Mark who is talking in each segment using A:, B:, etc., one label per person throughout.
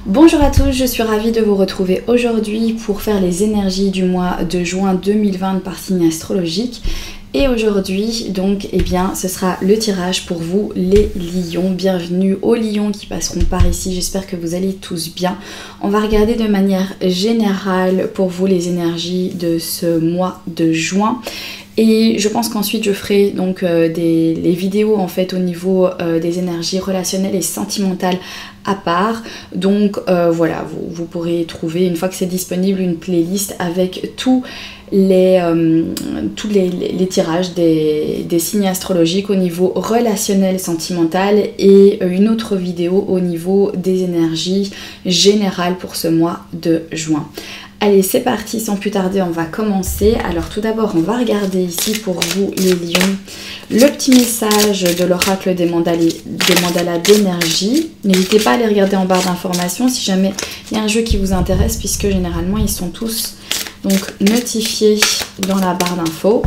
A: Bonjour à tous, je suis ravie de vous retrouver aujourd'hui pour faire les énergies du mois de juin 2020 par signe astrologique. Et aujourd'hui, donc, ce sera le tirage pour vous, les lions. Bienvenue aux lions qui passeront par ici. J'espère que vous allez tous bien. On va regarder de manière générale pour vous les énergies de ce mois de juin. Et je pense qu'ensuite je ferai donc les vidéos en fait au niveau des énergies relationnelles et sentimentales à part. Donc voilà, vous pourrez trouver une fois que c'est disponible une playlist avec tous les tirages des signes astrologiques au niveau relationnel, sentimental et une autre vidéo au niveau des énergies générales pour ce mois de juin. Allez, c'est parti, sans plus tarder, on va commencer. Alors tout d'abord, on va regarder ici pour vous les lions, le petit message de l'oracle des mandalas d'énergie. N'hésitez pas à les regarder en barre d'informations si jamais il y a un jeu qui vous intéresse, puisque généralement ils sont tous donc notifiés dans la barre d'infos.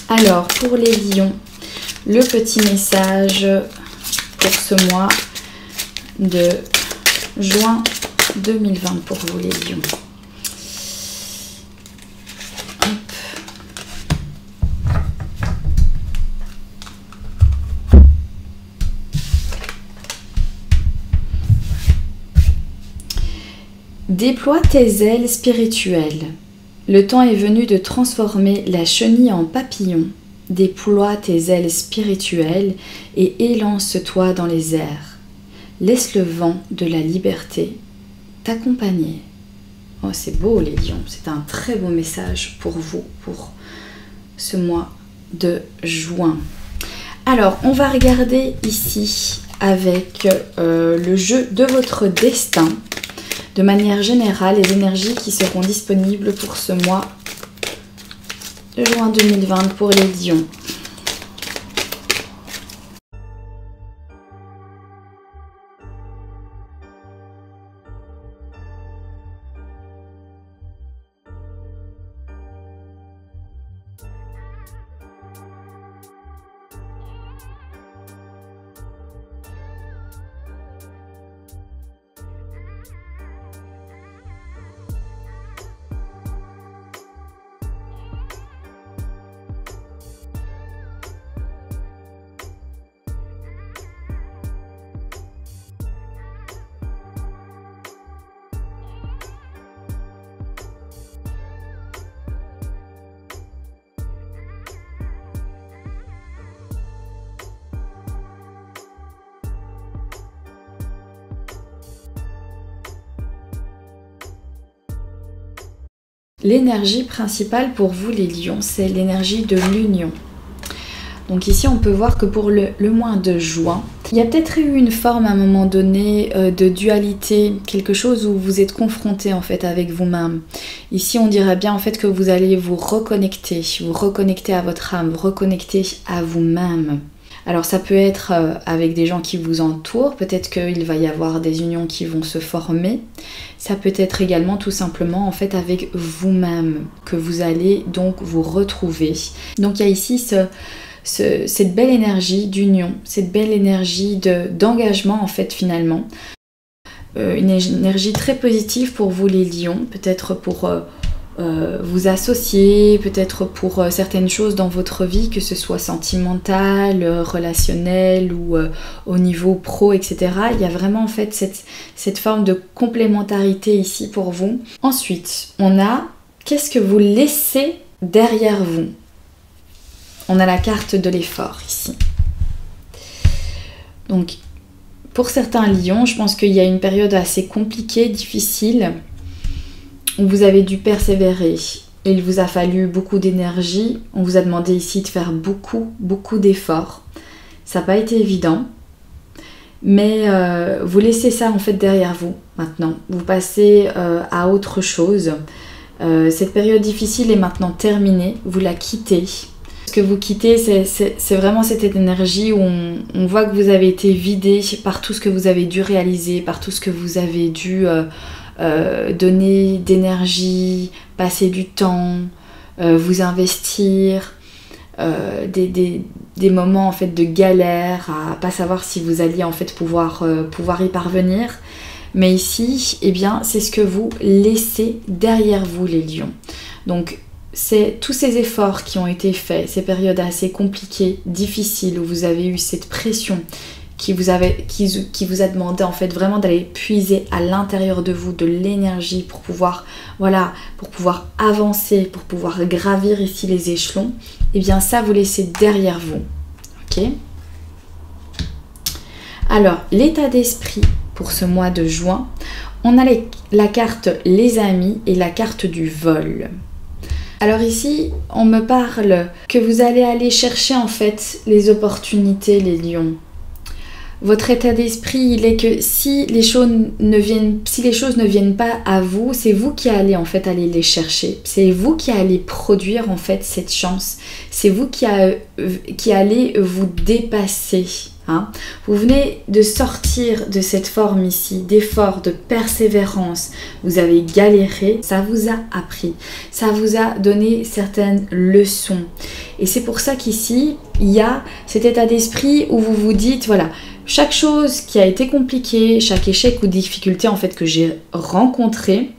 A: Alors pour les lions, le petit message pour ce mois de juin 2020 pour vous les lions. Hop. Déploie tes ailes spirituelles. Le temps est venu de transformer la chenille en papillon. Déploie tes ailes spirituelles et élance-toi dans les airs. Laisse le vent de la liberté t'accompagner. Oh, c'est beau les lions, c'est un très beau message pour vous, pour ce mois de juin. Alors, on va regarder ici avec le jeu de votre destin, de manière générale, les énergies qui seront disponibles pour ce mois de juin 2020 pour les lions. L'énergie principale pour vous les lions, c'est l'énergie de l'union. Donc ici on peut voir que pour le mois de juin, il y a peut-être eu une forme à un moment donné de dualité, quelque chose où vous êtes confronté en fait avec vous-même. Ici on dirait bien en fait que vous allez vous reconnecter à votre âme, vous reconnecter à vous-même. Alors ça peut être avec des gens qui vous entourent, peut-être qu'il va y avoir des unions qui vont se former. Ça peut être également tout simplement en fait avec vous-même que vous allez donc vous retrouver. Donc il y a ici cette belle énergie d'union, cette belle énergie d'engagement en fait finalement. Une énergie très positive pour vous les lions, peut-être pour vous associer, peut-être pour certaines choses dans votre vie, que ce soit sentimental, relationnel ou au niveau pro, etc. Il y a vraiment en fait cette forme de complémentarité ici pour vous. Ensuite, on a qu'est-ce que vous laissez derrière vous. On a la carte de l'effort ici. Donc, pour certains lions, je pense qu'il y a une période assez compliquée, difficile, où vous avez dû persévérer. Il vous a fallu beaucoup d'énergie. On vous a demandé ici de faire beaucoup d'efforts. Ça n'a pas été évident. Mais vous laissez ça en fait derrière vous maintenant. Vous passez à autre chose. Cette période difficile est maintenant terminée. Vous la quittez. Ce que vous quittez, c'est vraiment cette énergie où on voit que vous avez été vidé par tout ce que vous avez dû réaliser, par tout ce que vous avez dû donner d'énergie, passer du temps, vous investir. des moments en fait de galère, à pas savoir si vous alliez en fait pouvoir y parvenir. Mais ici, eh bien, c'est ce que vous laissez derrière vous, les lions. Donc, c'est tous ces efforts qui ont été faits, ces périodes assez compliquées, difficiles, où vous avez eu cette pression qui vous a demandé en fait vraiment d'aller puiser à l'intérieur de vous de l'énergie pour pouvoir, voilà, pour pouvoir avancer, pour pouvoir gravir ici les échelons. Eh bien, ça, vous laissez derrière vous. Ok ? Alors, l'état d'esprit pour ce mois de juin, on a la carte les amis et la carte du vol. Alors ici, on me parle que vous allez aller chercher en fait les opportunités, les lions. Votre état d'esprit, il est que si les choses ne viennent pas à vous, c'est vous qui allez en fait aller les chercher. C'est vous qui allez produire en fait cette chance. C'est vous qui allez vous dépasser. Hein. Vous venez de sortir de cette forme ici, d'effort, de persévérance. Vous avez galéré, ça vous a appris, ça vous a donné certaines leçons. Et c'est pour ça qu'ici, il y a cet état d'esprit où vous vous dites, voilà, chaque chose qui a été compliquée, chaque échec ou difficulté en fait que j'ai rencontré,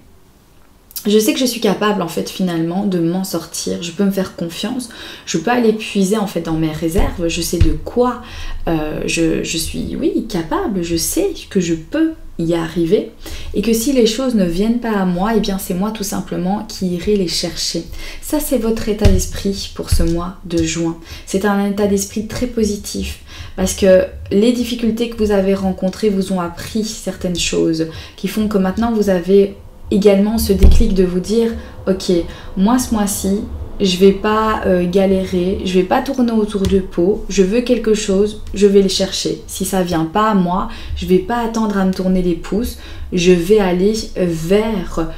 A: je sais que je suis capable en fait finalement de m'en sortir, je peux me faire confiance, je peux aller puiser en fait dans mes réserves, je sais de quoi je suis capable, je sais que je peux y arriver et que si les choses ne viennent pas à moi, eh bien c'est moi tout simplement qui irai les chercher. Ça c'est votre état d'esprit pour ce mois de juin. C'est un état d'esprit très positif parce que les difficultés que vous avez rencontrées vous ont appris certaines choses qui font que maintenant vous avez également ce déclic de vous dire ok, moi ce mois-ci je vais pas galérer, je vais pas tourner autour du pot, je veux quelque chose, je vais le chercher. Si ça vient pas à moi, je vais pas attendre à me tourner les pouces, je vais aller vers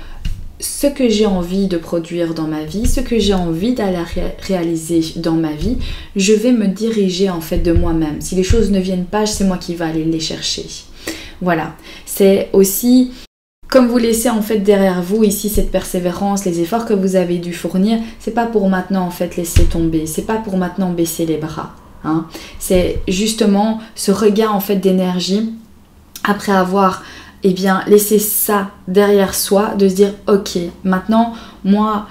A: ce que j'ai envie de produire dans ma vie, ce que j'ai envie d'aller réaliser dans ma vie, je vais me diriger en fait de moi-même. Si les choses ne viennent pas, c'est moi qui vais aller les chercher. Voilà, c'est aussi comme vous laissez en fait derrière vous ici cette persévérance, les efforts que vous avez dû fournir, c'est pas pour maintenant en fait laisser tomber, c'est pas pour maintenant baisser les bras. Hein. C'est justement ce regain en fait d'énergie après avoir laissé ça derrière soi, de se dire ok, maintenant moi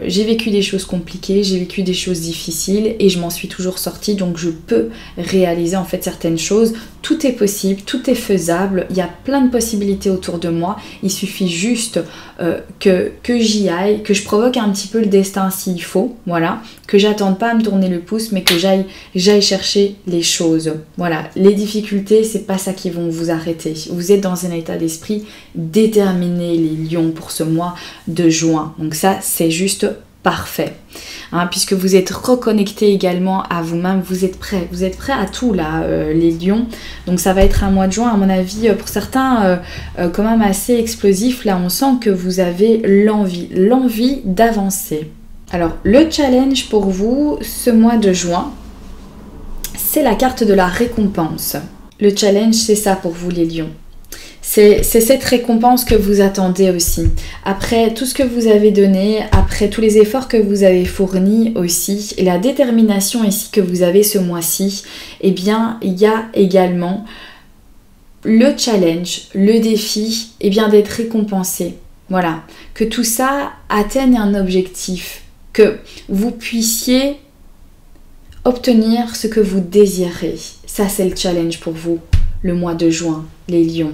A: j'ai vécu des choses compliquées, j'ai vécu des choses difficiles et je m'en suis toujours sortie, donc je peux réaliser en fait certaines choses. Tout est possible, tout est faisable, il y a plein de possibilités autour de moi, il suffit juste que j'y aille, que je provoque un petit peu le destin s'il faut, voilà, que j'attende pas à me tourner le pouce mais que j'aille chercher les choses. Voilà, les difficultés c'est pas ça qui vont vous arrêter, vous êtes dans un état d'esprit déterminé les lions pour ce mois de juin, donc ça c'est juste parfait, hein, puisque vous êtes reconnecté également à vous-même, vous êtes prêts à tout là les lions, donc ça va être un mois de juin à mon avis pour certains quand même assez explosif. Là on sent que vous avez l'envie d'avancer. Alors le challenge pour vous ce mois de juin, c'est la carte de la récompense. Le challenge c'est ça pour vous les lions. C'est cette récompense que vous attendez aussi. Après tout ce que vous avez donné, après tous les efforts que vous avez fournis aussi, et la détermination ici que vous avez ce mois-ci, eh bien, il y a également le challenge, le défi, eh bien, d'être récompensé. Voilà, que tout ça atteigne un objectif, que vous puissiez obtenir ce que vous désirez. Ça, c'est le challenge pour vous. Le mois de juin, les lions.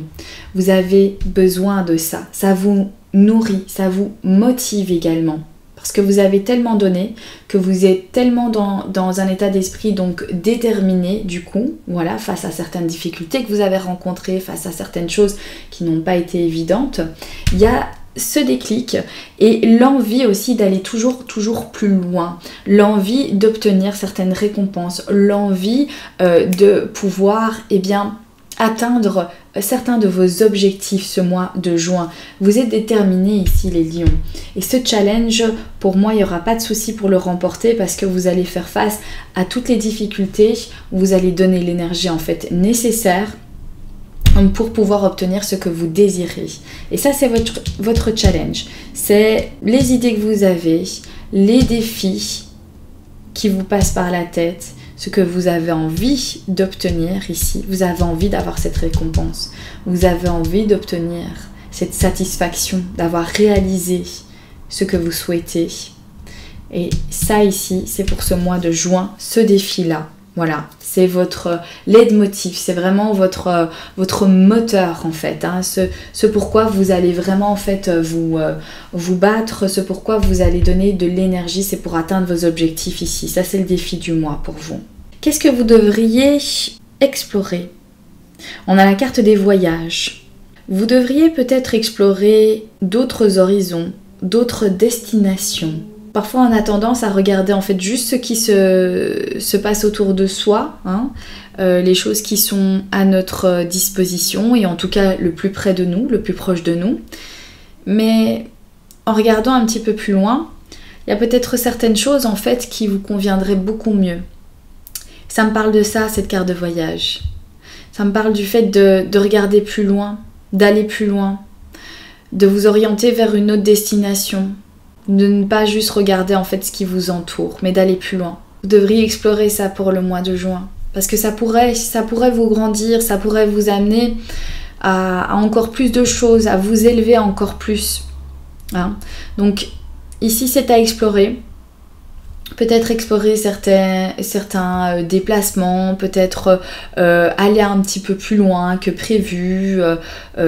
A: Vous avez besoin de ça. Ça vous nourrit, ça vous motive également. Parce que vous avez tellement donné, que vous êtes tellement dans un état d'esprit donc déterminé du coup, voilà, face à certaines difficultés que vous avez rencontrées, face à certaines choses qui n'ont pas été évidentes. Il y a ce déclic et l'envie aussi d'aller toujours plus loin, l'envie d'obtenir certaines récompenses, l'envie de pouvoir, atteindre certains de vos objectifs ce mois de juin. Vous êtes déterminés ici les lions. Et ce challenge, pour moi, il n'y aura pas de souci pour le remporter parce que vous allez faire face à toutes les difficultés. Vous allez donner l'énergie en fait nécessaire pour pouvoir obtenir ce que vous désirez. Et ça, c'est votre challenge. C'est les idées que vous avez, les défis qui vous passe par la tête, ce que vous avez envie d'obtenir ici. Vous avez envie d'avoir cette récompense. Vous avez envie d'obtenir cette satisfaction, d'avoir réalisé ce que vous souhaitez. Et ça ici, c'est pour ce mois de juin, ce défi-là. Voilà, c'est votre leitmotiv, c'est vraiment votre moteur en fait. Hein, ce pourquoi vous allez vraiment en fait vous battre, ce pourquoi vous allez donner de l'énergie, c'est pour atteindre vos objectifs ici. Ça, c'est le défi du mois pour vous. Qu'est-ce que vous devriez explorer? On a la carte des voyages. Vous devriez peut-être explorer d'autres horizons, d'autres destinations. Parfois, on a tendance à regarder en fait juste ce qui se passe autour de soi, hein, les choses qui sont à notre disposition et en tout cas le plus près de nous, le plus proche de nous. Mais en regardant un petit peu plus loin, il y a peut-être certaines choses en fait qui vous conviendraient beaucoup mieux. Ça me parle de ça, cette carte de voyage. Ça me parle du fait de regarder plus loin, d'aller plus loin, de vous orienter vers une autre destination. De ne pas juste regarder en fait ce qui vous entoure, mais d'aller plus loin. Vous devriez explorer ça pour le mois de juin. Parce que ça pourrait vous grandir, ça pourrait vous amener à encore plus de choses, à vous élever encore plus. Hein. Donc ici c'est à explorer. Peut-être explorer certains déplacements, peut-être aller un petit peu plus loin que prévu.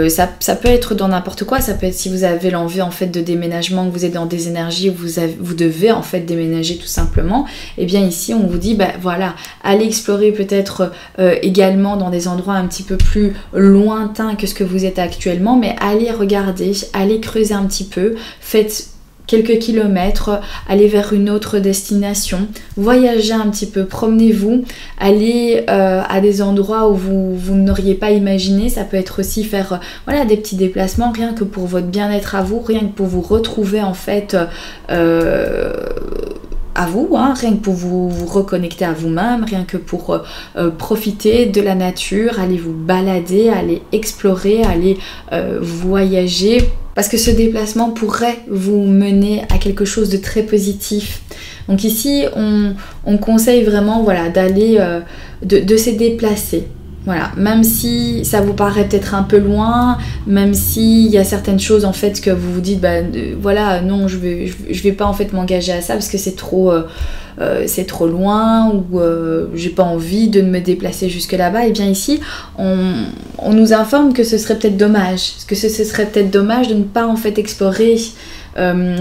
A: Ça peut être dans n'importe quoi, ça peut être si vous avez l'envie en fait de déménagement, que vous êtes dans des énergies où vous devez en fait déménager tout simplement. Et bien ici on vous dit voilà, allez explorer peut-être également dans des endroits un petit peu plus lointains que ce que vous êtes actuellement, mais allez regarder, allez creuser un petit peu, faites quelques kilomètres, allez vers une autre destination, voyagez un petit peu, promenez-vous, allez à des endroits où vous n'auriez pas imaginé. Ça peut être aussi faire voilà, des petits déplacements, rien que pour votre bien-être à vous, rien que pour vous retrouver en fait à vous, hein, rien que pour vous reconnecter à vous-même, rien que pour profiter de la nature, aller vous balader, aller explorer, aller voyager. Parce que ce déplacement pourrait vous mener à quelque chose de très positif. Donc ici, on conseille vraiment voilà, d'aller, de se déplacer. Voilà, même si ça vous paraît peut-être un peu loin, même s'il y a certaines choses en fait que vous vous dites, voilà, non, je vais pas en fait m'engager à ça parce que c'est trop loin ou j'ai pas envie de me déplacer jusque là-bas. Et bien ici, on nous informe que ce serait peut-être dommage, que ce serait peut-être dommage de ne pas en fait explorer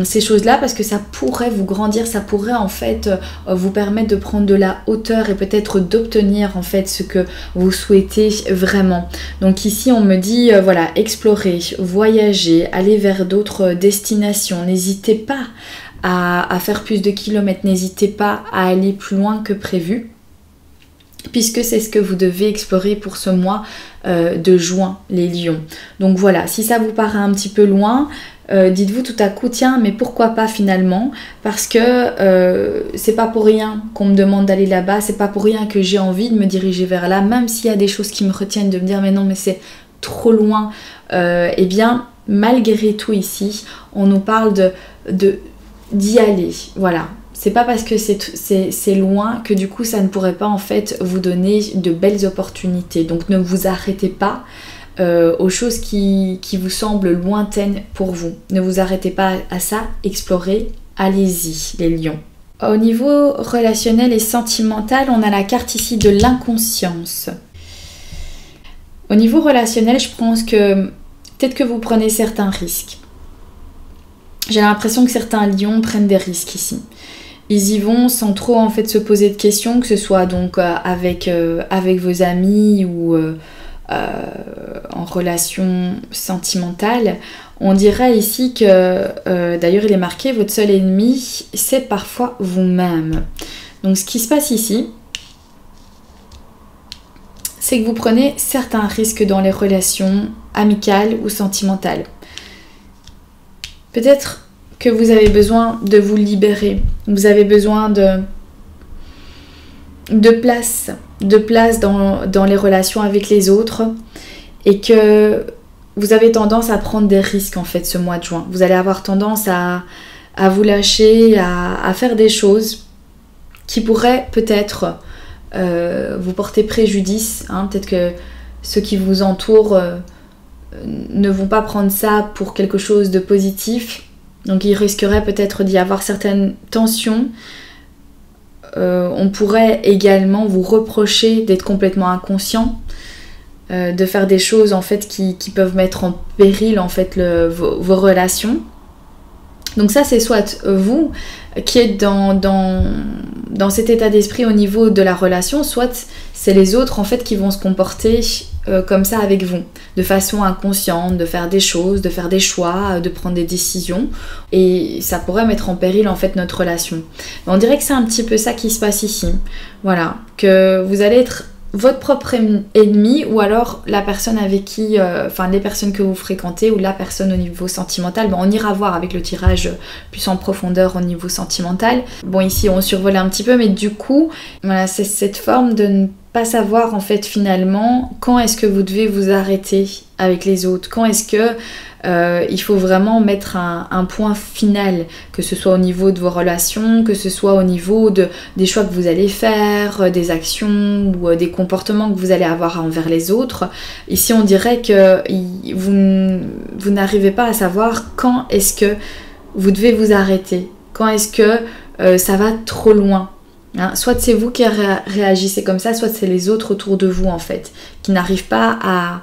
A: ces choses-là parce que ça pourrait vous grandir, ça pourrait en fait vous permettre de prendre de la hauteur et peut-être d'obtenir en fait ce que vous souhaitez vraiment. Donc ici on me dit voilà, explorer, voyager, aller vers d'autres destinations, n'hésitez pas à faire plus de kilomètres, n'hésitez pas à aller plus loin que prévu, puisque c'est ce que vous devez explorer pour ce mois de juin, les lions. Donc voilà, si ça vous paraît un petit peu loin, dites-vous tout à coup, tiens, mais pourquoi pas finalement, parce que c'est pas pour rien qu'on me demande d'aller là-bas, c'est pas pour rien que j'ai envie de me diriger vers là, même s'il y a des choses qui me retiennent de me dire mais non, mais c'est trop loin. Eh bien, malgré tout ici, on nous parle d'y aller, voilà. C'est pas parce que c'est loin que du coup ça ne pourrait pas en fait vous donner de belles opportunités. Donc ne vous arrêtez pas aux choses qui vous semblent lointaines pour vous. Ne vous arrêtez pas à ça, explorez, allez-y les lions. Au niveau relationnel et sentimental, on a la carte ici de l'inconscience. Au niveau relationnel, je pense que peut-être que vous prenez certains risques. J'ai l'impression que certains lions prennent des risques ici. Ils y vont sans trop en fait se poser de questions, que ce soit donc avec vos amis ou en relation sentimentale. On dirait ici que, d'ailleurs il est marqué, votre seul ennemi, c'est parfois vous-même. Donc ce qui se passe ici, c'est que vous prenez certains risques dans les relations amicales ou sentimentales. Peut-être que vous avez besoin de vous libérer, vous avez besoin de place dans les relations avec les autres et que vous avez tendance à prendre des risques en fait ce mois de juin. Vous allez avoir tendance à vous lâcher, à faire des choses qui pourrait peut-être vous porter préjudice. Hein. Peut-être que ceux qui vous entourent ne vont pas prendre ça pour quelque chose de positif. Donc il risquerait peut-être d'y avoir certaines tensions. On pourrait également vous reprocher d'être complètement inconscient, de faire des choses en fait qui peuvent mettre en péril en fait vos relations. Donc ça c'est soit vous qui êtes dans cet état d'esprit au niveau de la relation, soit c'est les autres en fait qui vont se comporter comme ça avec vous, de façon inconsciente, de faire des choses, de faire des choix, de prendre des décisions, et ça pourrait mettre en péril en fait notre relation. Mais on dirait que c'est un petit peu ça qui se passe ici. Voilà, que vous allez être votre propre ennemi, ou alors la personne avec qui, les personnes que vous fréquentez, ou la personne au niveau sentimental. Bon, on ira voir avec le tirage plus en profondeur au niveau sentimental. Bon, ici on survole un petit peu, mais du coup, voilà, c'est cette forme de ne pas savoir en fait finalement quand est-ce que vous devez vous arrêter avec les autres, quand est-ce que il faut vraiment mettre un point final, que ce soit au niveau de vos relations, que ce soit au niveau des choix que vous allez faire, des actions ou des comportements que vous allez avoir envers les autres. Ici on dirait que vous n'arrivez pas à savoir quand est-ce que vous devez vous arrêter, quand est-ce que ça va trop loin. Hein, soit c'est vous qui réagissez comme ça, soit c'est les autres autour de vous en fait, qui n'arrivent pas à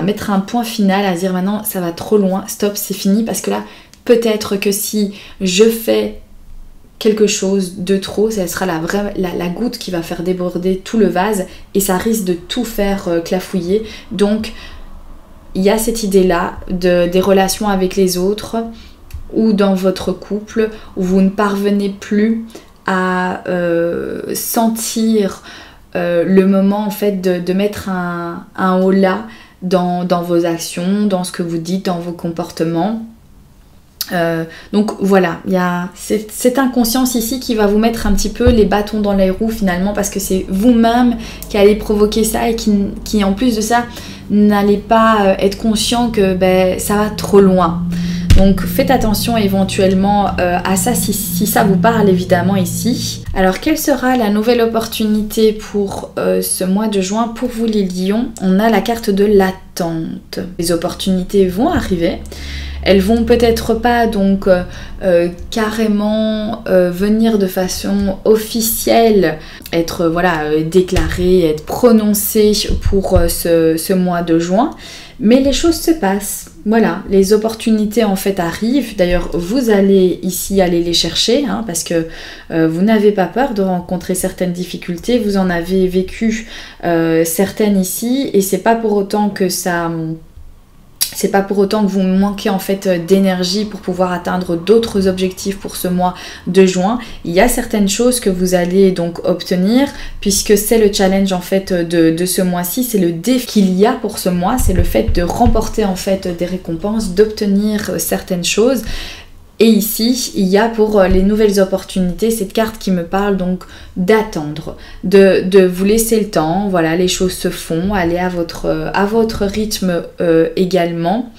A: mettre un point final, à dire maintenant ça va trop loin, stop, c'est fini, parce que là peut-être que si je fais quelque chose de trop, ça sera la goutte qui va faire déborder tout le vase, et ça risque de tout faire clafouiller. Donc il y a cette idée là des relations avec les autres, ou dans votre couple, où vous ne parvenez plus à sentir le moment en fait de mettre un haut là dans vos actions, dans ce que vous dites, dans vos comportements. Donc voilà, il y a cette inconscience ici qui va vous mettre un petit peu les bâtons dans les roues finalement, parce que c'est vous-même qui allez provoquer ça, et qui en plus de ça n'allez pas être conscient que ça va trop loin. Donc faites attention éventuellement à ça si ça vous parle évidemment ici. Alors quelle sera la nouvelle opportunité pour ce mois de juin pour vous les lions? On a la carte de l'attente. Les opportunités vont arriver. Elles vont peut-être pas donc carrément venir de façon officielle, être déclarées, être prononcées pour ce mois de juin, mais les choses se passent. Voilà, les opportunités en fait arrivent. D'ailleurs, vous allez ici aller les chercher, hein, parce que vous n'avez pas peur de rencontrer certaines difficultés. Vous en avez vécu certaines ici, et c'est pas pour autant que c'est pas pour autant que vous manquez en fait d'énergie pour pouvoir atteindre d'autres objectifs pour ce mois de juin. Il y a certaines choses que vous allez donc obtenir, puisque c'est le challenge en fait de ce mois-ci, c'est le défi qu'il y a pour ce mois, c'est le fait de remporter en fait des récompenses, d'obtenir certaines choses. Et ici, il y a pour les nouvelles opportunités cette carte qui me parle donc d'attendre, de vous laisser le temps. Voilà, les choses se font, allez à votre rythme également,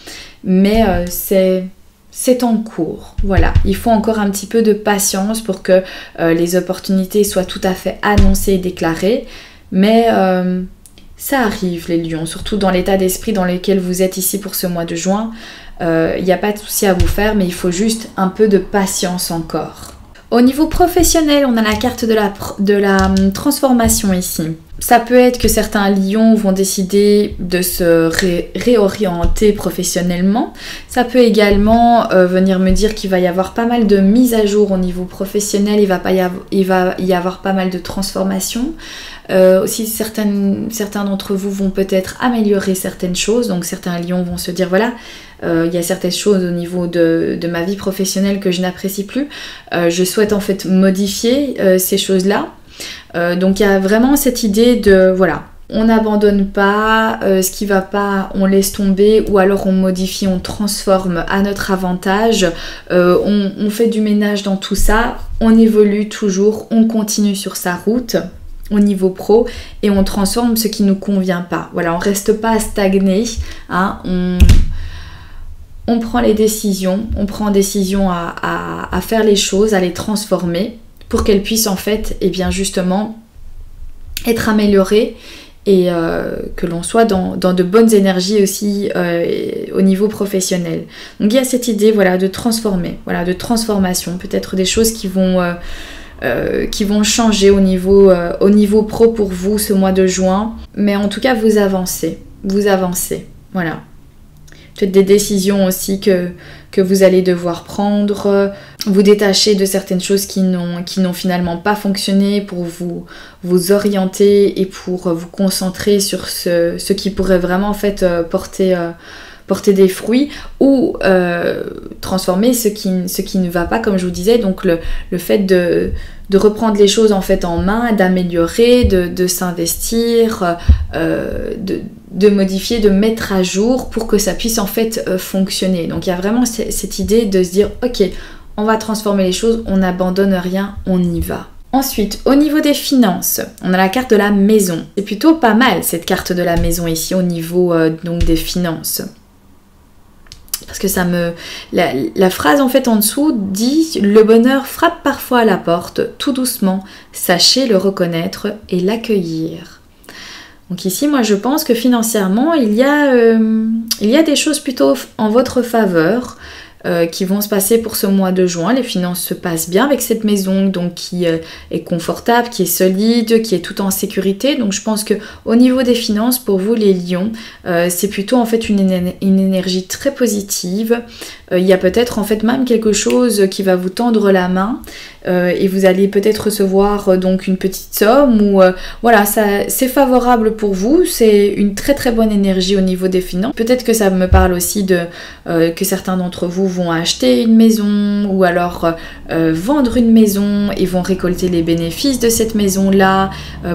A: mais c'est en cours. Voilà, il faut encore un petit peu de patience pour que les opportunités soient tout à fait annoncées et déclarées, mais ça arrive les lions, surtout dans l'état d'esprit dans lequel vous êtes ici pour ce mois de juin. Il n'y a pas de souci à vous faire, mais il faut juste un peu de patience encore. Au niveau professionnel, on a la carte de la transformation ici. Ça peut être que certains lions vont décider de se réorienter professionnellement. Ça peut également venir me dire qu'il va y avoir pas mal de mises à jour au niveau professionnel. Il va y avoir pas mal de transformations. Aussi certains d'entre vous vont peut-être améliorer certaines choses. Donc certains lions vont se dire voilà, il y a certaines choses au niveau de ma vie professionnelle que je n'apprécie plus. Je souhaite en fait modifier ces choses-là. Donc il y a vraiment cette idée de voilà, on n'abandonne pas, ce qui va pas on laisse tomber, ou alors on modifie, on transforme à notre avantage, on fait du ménage dans tout ça, on évolue toujours, on continue sur sa route au niveau pro, et on transforme ce qui nous convient pas. Voilà, on reste pas stagné, hein, on prend les décisions, on prend décision à faire les choses, à les transformer pour qu'elle puisse en fait, et bien justement, être améliorée et que l'on soit dans de bonnes énergies aussi au niveau professionnel. Donc il y a cette idée voilà, de transformer, voilà, de transformation, peut-être des choses qui vont changer au niveau pro pour vous ce mois de juin. Mais en tout cas, vous avancez, voilà. Peut-être des décisions aussi que vous allez devoir prendre, vous détacher de certaines choses qui n'ont finalement pas fonctionné pour vous orienter et pour vous concentrer sur ce qui pourrait vraiment en fait porter des fruits ou transformer ce qui ne va pas, comme je vous disais. Donc le fait de reprendre les choses en fait en main, d'améliorer, de s'investir, de modifier, de mettre à jour pour que ça puisse en fait fonctionner. Donc il y a vraiment cette idée de se dire ok, on va transformer les choses, on n'abandonne rien, on y va. Ensuite, au niveau des finances, on a la carte de la maison. C'est plutôt pas mal cette carte de la maison ici au niveau donc des finances. Parce que la phrase en fait en dessous dit « Le bonheur frappe parfois à la porte, tout doucement, sachez le reconnaître et l'accueillir ». Donc ici, moi je pense que financièrement, il y a des choses plutôt en votre faveur qui vont se passer pour ce mois de juin. Les finances se passent bien avec cette maison, donc qui est confortable, qui est solide, qui est tout en sécurité. Donc je pense que au niveau des finances, pour vous les lions, c'est plutôt en fait une énergie très positive. Il y a peut-être en fait même quelque chose qui va vous tendre la main et vous allez peut-être recevoir donc une petite somme ou voilà, c'est favorable pour vous. C'est une très très bonne énergie au niveau des finances. Peut-être que ça me parle aussi de que certains d'entre vous vont acheter une maison ou alors vendre une maison et vont récolter les bénéfices de cette maison là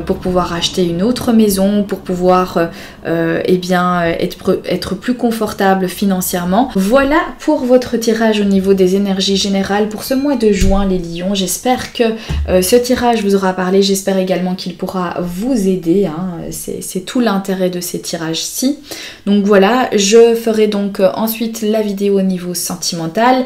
A: pour pouvoir acheter une autre maison, pour pouvoir eh bien être plus confortable financièrement. Voilà pour votre tirage au niveau des énergies générales pour ce mois de juin les lions. J'espère que ce tirage vous aura parlé, j'espère également qu'il pourra vous aider, hein. C'est tout l'intérêt de ces tirages-ci. Donc voilà, je ferai donc ensuite la vidéo au niveau sentimental.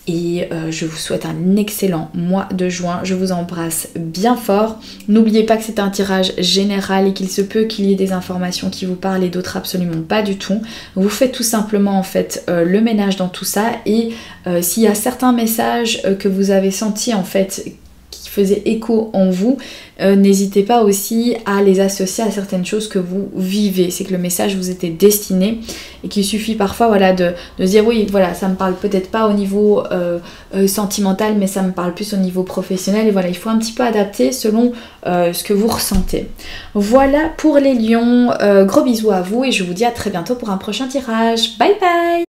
A: Et je vous souhaite un excellent mois de juin. Je vous embrasse bien fort. N'oubliez pas que c'est un tirage général et qu'il se peut qu'il y ait des informations qui vous parlent et d'autres absolument pas du tout. Vous faites tout simplement en fait le ménage dans tout ça. Et s'il y a certains messages que vous avez sentis en fait qui faisaient écho en vous, n'hésitez pas aussi à les associer à certaines choses que vous vivez. C'est que le message vous était destiné et qu'il suffit parfois voilà, de se dire oui, voilà, ça me parle peut-être pas au niveau sentimental, mais ça me parle plus au niveau professionnel. Et voilà, il faut un petit peu adapter selon ce que vous ressentez. Voilà pour les lions. Gros bisous à vous et je vous dis à très bientôt pour un prochain tirage. Bye bye!